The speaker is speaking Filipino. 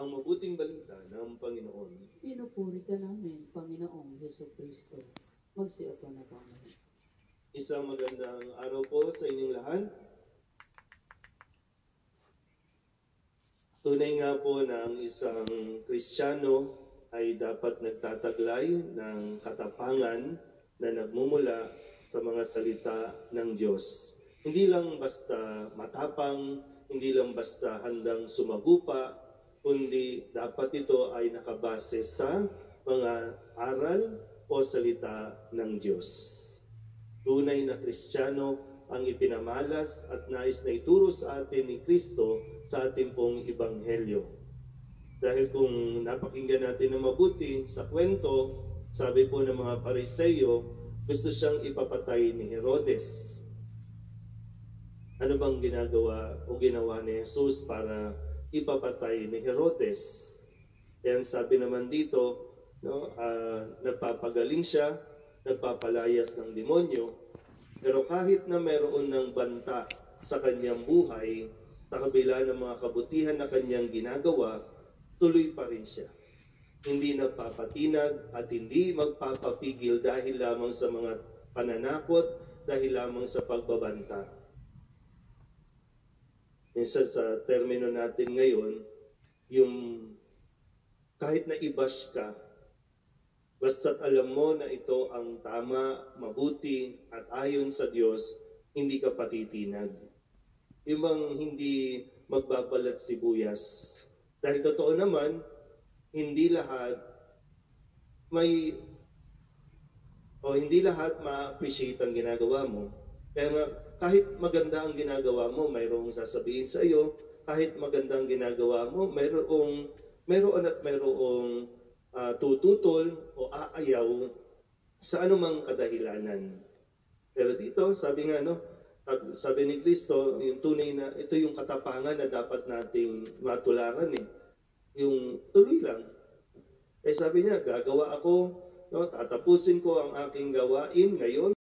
ang mabuting balita ng Panginoon. Pinupuri ka namin, Panginoong Jesucristo. Magsiupo na po. Isang magandang araw po sa inyong lahat. Tunay nga po na ang isang Kristiyano ay dapat nagtataglay ng katapangan na nagmumula sa mga salita ng Diyos. Hindi lang basta matapang, hindi lang basta handang sumagupa, kundi dapat ito ay nakabase sa mga aral o salita ng Diyos. Tunay na Kristiyano ang ipinamalas at nais na ituro sa atin ni Kristo sa ating pong Ebanghelyo. Dahil kung napakinggan natin ng mabuti sa kwento, sabi po ng mga Pariseyo, gusto siyang ipapatay ni Herodes. Ano bang ginagawa o ginawa ni Jesus para ipapatay ni Herodes? Yan sabi naman dito, nagpapagaling siya, nagpapalayas ng demonyo, pero kahit na meron ng banta sa kanyang buhay, sa kabila ng mga kabutihan na kanyang ginagawa, tuloy pa rin siya. Hindi nagpapatinag at hindi magpapapigil dahil lamang sa mga pananakot, dahil lamang sa pagbabanta. Minsan sa termino natin ngayon, yung kahit na i-bash ka, basta't alam mo na ito ang tama, mabuti, at ayon sa Diyos, hindi ka patitinag. Yung bang hindi magbabalat sibuyas. Dahil totoo naman, hindi lahat ma-appreciate ang ginagawa mo. Kaya nga, kahit maganda ang ginagawa mo, mayroong sasabihin sa iyo. Kahit maganda ang ginagawa mo, mayroong tututol o aayaw sa anumang kadahilanan. Pero dito, sabi ni Kristo, yung tunay na, ito yung katapangan na dapat nating matularan yung tuloy lang. Sabi niya, gagawa ako, tatapusin ko ang aking gawain ngayon.